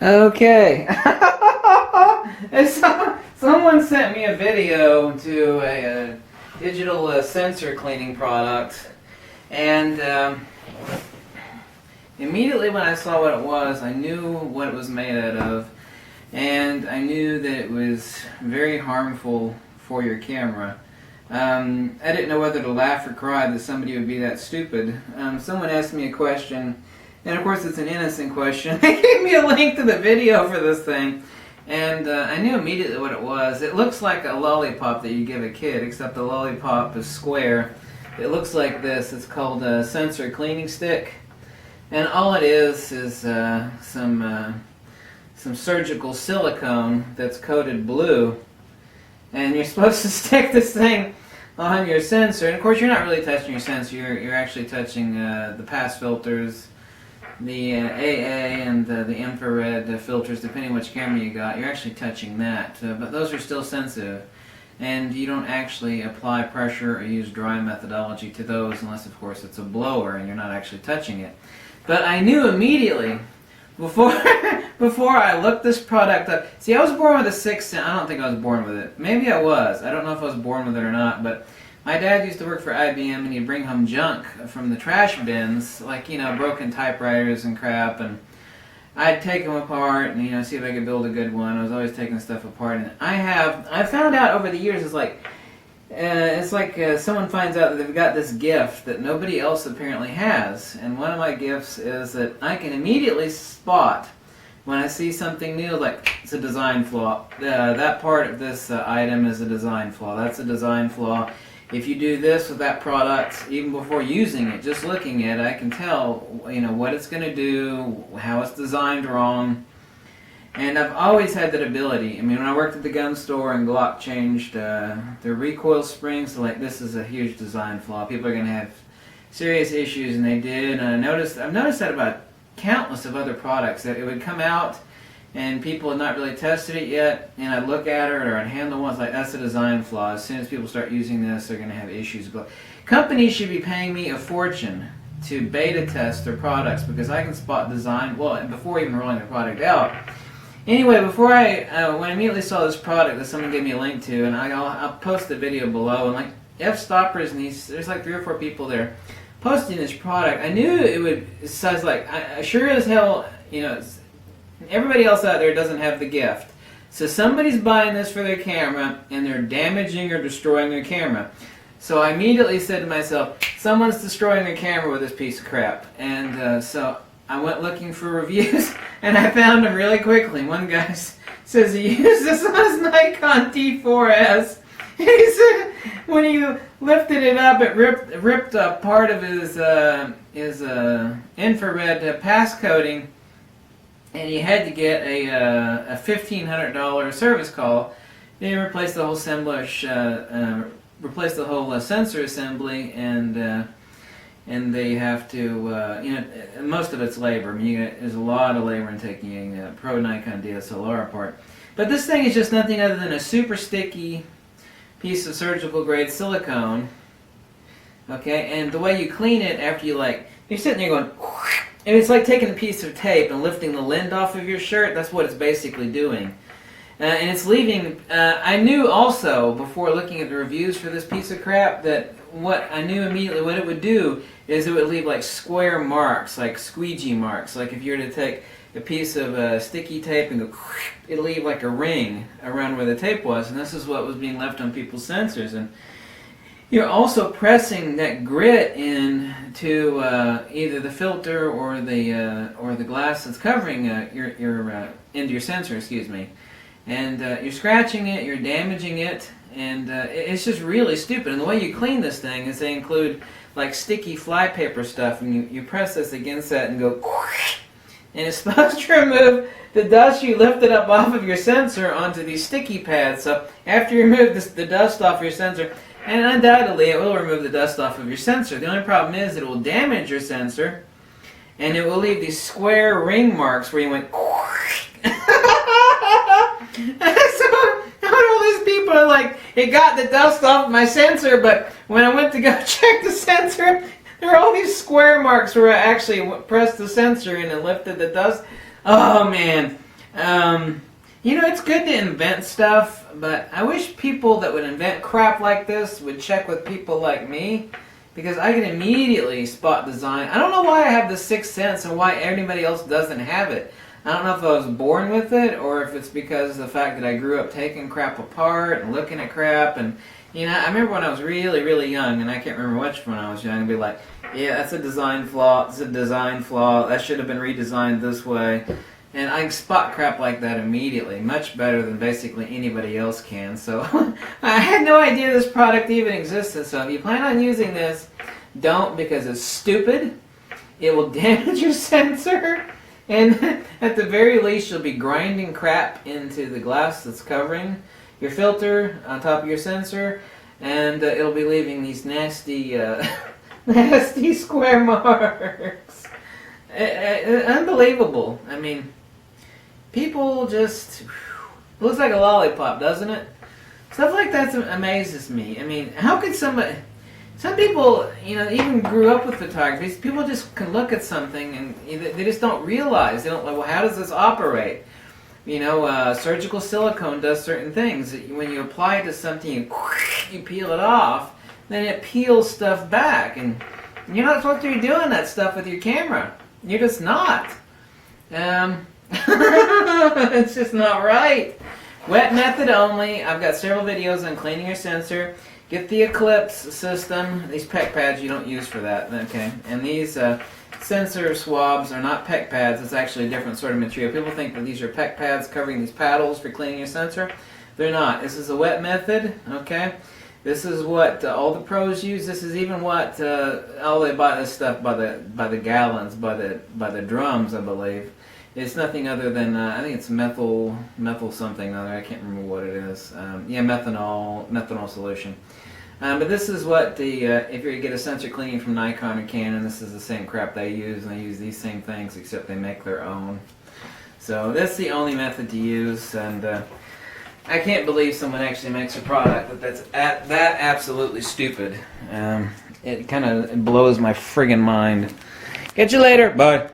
Okay. Someone sent me a video to a digital sensor cleaning product, and immediately when I saw what it was, I knew what it was made out of, and I knew that it was very harmful for your camera. I didn't know whether to laugh or cry that somebody would be that stupid. Someone asked me a question, and of course it's an innocent question. They gave me a link to the video for this thing, and I knew immediately what it was. It looks like a lollipop that you give a kid, except the lollipop is square. It looks like this. It's called a sensor cleaning stick, and all it is some surgical silicone that's coated blue, and you're supposed to stick this thing on your sensor. And of course, you're not really touching your sensor. You're actually touching the pass filters, the AA, and the infrared filters, depending which camera you got. You're actually touching that, but those are still sensitive, and you don't actually apply pressure or use dry methodology to those unless, of course, it's a blower and you're not actually touching it. But I knew immediately before before I looked this product up. See, I was born with a sixth sense. I don't think I was born with it. Maybe I was. I don't know if I was born with it or not, but my dad used to work for IBM, and he'd bring home junk from the trash bins, like, broken typewriters and crap, and I'd take them apart and, see if I could build a good one. I was always taking stuff apart, and I found out over the years, it's like someone finds out that they've got this gift that nobody else apparently has, and one of my gifts is that I can immediately spot when I see something new, like it's a design flaw. That part of this item is a design flaw. That's a design flaw. If you do this with that product, even before using it, just looking at it, I can tell, what it's going to do, how it's designed wrong. And I've always had that ability. I mean, when I worked at the gun store and Glock changed their recoil springs, so this is a huge design flaw. People are going to have serious issues, and they did. And I've noticed that about countless of other products, that it would come out and people had not really tested it yet, and I'd look at it or I'd handle one, it's like, that's a design flaw. As soon as people start using this, they're going to have issues. But companies should be paying me a fortune to beta test their products, because I can spot design, before even rolling the product out. Anyway, when I immediately saw this product that someone gave me a link to, and I'll post the video below, and like F-Stoppers, and there's like 3 or 4 people there posting this product. I knew it sounds like, I sure as hell, everybody else out there doesn't have the gift. So somebody's buying this for their camera, and they're damaging or destroying their camera. So I immediately said to myself, someone's destroying their camera with this piece of crap. And so I went looking for reviews, and I found them really quickly. One guy says he used this on his Nikon T4S. He said when he lifted it up, it ripped up part of his infrared pass coating, and he had to get a $1,500 service call. They replaced the whole sensor assembly, and they have to, most of it's labor. I mean, there's a lot of labor in taking a Pro Nikon DSLR apart. But this thing is just nothing other than a super sticky piece of surgical grade silicone. Okay, and the way you clean it after you're sitting there going, and it's like taking a piece of tape and lifting the lint off of your shirt. That's what it's basically doing. And it's leaving, I knew also, before looking at the reviews for this piece of crap, that I knew immediately what it would do is it would leave like square marks, like squeegee marks. Like if you were to take a piece of sticky tape and go, it'd leave like a ring around where the tape was, and this is what was being left on people's sensors. And you're also pressing that grit into either the filter or the glass that's covering into your sensor, excuse me. And you're scratching it, you're damaging it, and it's just really stupid. And the way you clean this thing is they include like sticky flypaper stuff, and you press this against that and go, and it's supposed to remove the dust you lifted up off of your sensor onto these sticky pads. So after you remove the dust off your sensor, and undoubtedly it will remove the dust off of your sensor. The only problem is it will damage your sensor, and it will leave these square ring marks where you went. So all these people are like, it got the dust off my sensor, but when I went to go check the sensor, there are all these square marks where I actually pressed the sensor in and lifted the dust. Oh man, You know, it's good to invent stuff, but I wish people that would invent crap like this would check with people like me, because I can immediately spot design. I don't know why I have the sixth sense and why anybody else doesn't have it. I don't know if I was born with it, or if it's because of the fact that I grew up taking crap apart and looking at crap. And, you know, I remember when I was really, really young, and I can't remember which when I was young, I'd be like, yeah, that's a design flaw, it's a design flaw, that should have been redesigned this way. And I can spot crap like that immediately, much better than basically anybody else can. So I had no idea this product even existed. So if you plan on using this, don't, because it's stupid. It will damage your sensor. And at the very least, you'll be grinding crap into the glass that's covering your filter on top of your sensor. And it'll be leaving these nasty, nasty square marks. Unbelievable. I mean, people just... looks like a lollipop, doesn't it? Stuff like that amazes me. I mean, how could somebody... Some people, you know, even grew up with photography. People just can look at something and they just don't realize. They don't like, well, how does this operate? You know, surgical silicone does certain things. When you apply it to something, you peel it off, then it peels stuff back. And you're not supposed to be doing that stuff with your camera. You're just not. It's just not right. Wet method only. I've got several videos on cleaning your sensor. Get the Eclipse system. These PEC pads you don't use for that. Okay. And these sensor swabs are not PEC pads. It's actually a different sort of material. People think that these are PEC pads covering these paddles for cleaning your sensor. They're not. This is a wet method. Okay. This is what all the pros use. This is even what they buy this stuff by the gallons, by the drums, I believe. It's nothing other than I think it's methyl something other. I can't remember what it is. Yeah, methanol solution. But this is what the if you get a sensor cleaning from Nikon or Canon, this is the same crap they use, and they use these same things except they make their own. So that's the only method to use, and I can't believe someone actually makes a product that's that absolutely stupid. It kind of blows my friggin' mind. Catch you later. Bye.